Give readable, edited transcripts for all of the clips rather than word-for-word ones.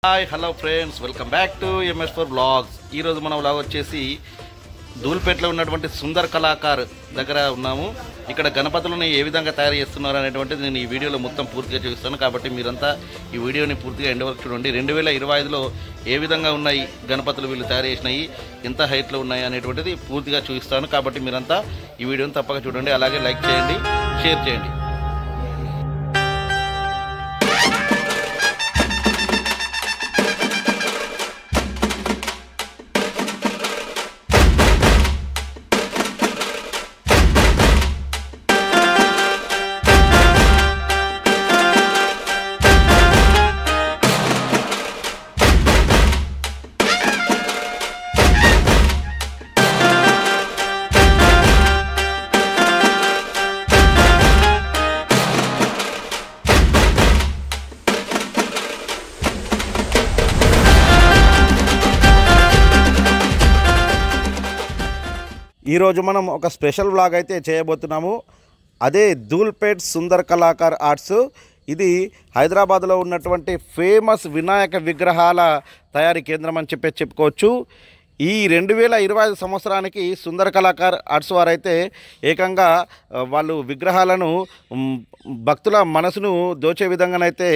Hi hello friends, welcome back to MS4 blogs. ఈరోజు మన vlog వచ్చేసి ధూల్పేటలో ఉన్నటువంటి సుందర్ కళాకార్ దగ్గర ఉన్నాము. ఇక్కడ గణపతులను ఏ విధంగా తయారు చేస్తున్నారు అనేటువంటిది నేను ఈ వీడియోలో మొత్తం పూర్తిగా చూపిస్తాను. కాబట్టి మీరంతా ఈ వీడియోని పూర్తిగా ఎండ్ వరకు చూడండి. 2025లో ఏ విధంగా ఉన్నాయి గణపతులు వీళ్ళు తయారు చేసినాయి, ఎంత హైట్లో ఉన్నాయి అనేటువంటిది పూర్తిగా చూపిస్తాను. కాబట్టి మీరంతా ఈ వీడియోని తప్పక చూడండి, అలాగే లైక్ చేయండి, షేర్ చేయండి. ఈరోజు మనం ఒక స్పెషల్ వ్లాగ్ అయితే చేయబోతున్నాము. అదే ధూల్పేట్ సుందర్ కళాకార్ ఆర్ట్స్. ఇది హైదరాబాద్లో ఉన్నటువంటి ఫేమస్ వినాయక విగ్రహాల తయారీ కేంద్రం అని చెప్పుకోవచ్చు. ఈ 2025 సంవత్సరానికి సుందర్ కళాకార్ ఆర్ట్స్ వారైతే ఏకంగా వాళ్ళు విగ్రహాలను భక్తుల మనసును దోచే విధంగానైతే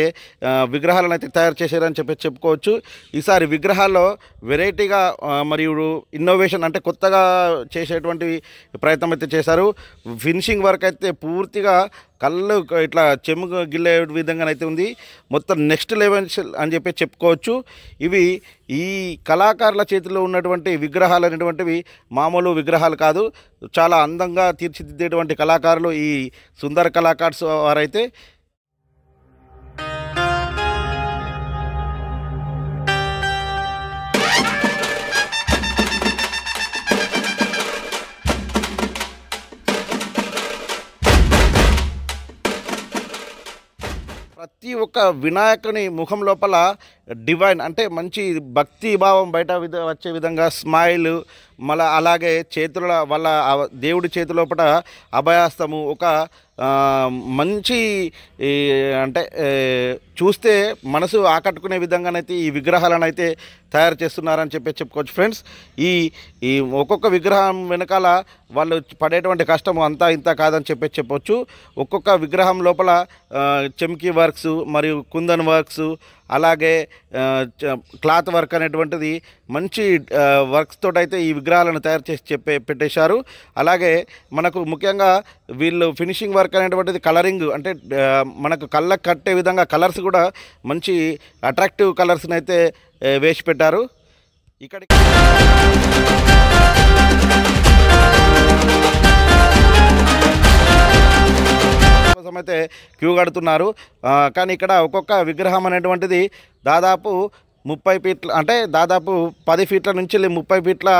విగ్రహాలను అయితే తయారు చేశారని చెప్పుకోవచ్చు. ఈసారి విగ్రహాల్లో వెరైటీగా మరియు ఇన్నోవేషన్ అంటే కొత్తగా చేసేటువంటి ప్రయత్నం అయితే చేశారు. ఫినిషింగ్ వర్క్ అయితే పూర్తిగా కళ్ళు ఇట్లా చెమ్ము గిల్లే విధంగానైతే ఉంది. మొత్తం నెక్స్ట్ లెవెల్ అని చెప్పుకోవచ్చు. ఇవి ఈ కళాకారుల చేతిలో ఉన్నటువంటి విగ్రహాలు అనేటువంటివి మామూలు విగ్రహాలు కాదు. చాలా అందంగా తీర్చిదిద్దేటువంటి కళాకారులు ఈ సుందర్ కళాకార్స్ వారైతే. ప్రతి ఒక్క వినాయకుని ముఖం లోపల డివైన్ అంటే మంచి భక్తి భావం బయట వచ్చే విధంగా స్మైల్, మళ్ళీ అలాగే చేతుల వల్ల దేవుడి చేతి లోపల అభయాస్తము ఒక మంచి అంటే చూస్తే మనసు ఆకట్టుకునే విధంగానైతే ఈ విగ్రహాలను అయితే తయారు చేస్తున్నారని చెప్పుకోవచ్చు ఫ్రెండ్స్. ఈ ఒక్కొక్క విగ్రహం వెనకాల వాళ్ళు పడేటువంటి కష్టం అంతా ఇంత కాదని చెప్పవచ్చు. ఒక్కొక్క విగ్రహం లోపల చెమ్కీ వర్క్స్ మరియు కుందన్ వర్క్స్, అలాగే క్లాత్ వర్క్ అనేటువంటిది మంచి వర్క్స్ తోటైతే ఈ విగ్రహాలను తయారు చేసి పెట్టేశారు. అలాగే మనకు ముఖ్యంగా వీళ్ళు ఫినిషింగ్ వర్క్ అనేటువంటిది కలరింగ్ అంటే మనకు కళ్ళకు కట్టే విధంగా కలర్స్ కూడా మంచి అట్రాక్టివ్ కలర్స్ని అయితే వేసి పెట్టారు. ఇక్కడ కోసం అయితే క్యూ కడుతున్నారు. కానీ ఇక్కడ ఒక్కొక్క విగ్రహం అనేటువంటిది దాదాపు 30 ఫీట్ల అంటే దాదాపు 10 ఫీట్ల నుంచి 30 ఫీట్ల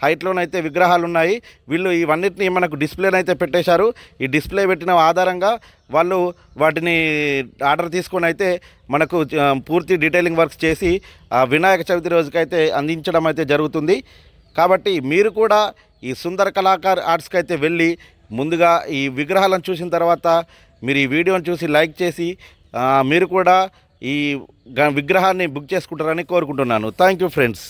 హైట్లోనైతే విగ్రహాలు ఉన్నాయి. వీళ్ళు ఇవన్నిటిని మనకు డిస్ప్లేనైతే పెట్టేశారు. ఈ డిస్ప్లే పెట్టిన ఆధారంగా వాళ్ళు వాటిని ఆర్డర్ తీసుకొని అయితే మనకు పూర్తి డీటెయిలింగ్ వర్క్స్ చేసి వినాయక చవితి రోజుకైతే అందించడం అయితే జరుగుతుంది. కాబట్టి మీరు కూడా ఈ సుందర్ కళాకార్ ఆర్ట్స్కి అయితే వెళ్ళి ముందుగా ఈ విగ్రహాలను చూసిన తర్వాత మీరు ఈ వీడియోని చూసి లైక్ చేసి మీరు కూడా ఈ విగ్రహాన్ని బుక్ చేసుకుంటారని కోరుకుంటున్నాను. Thank you friends.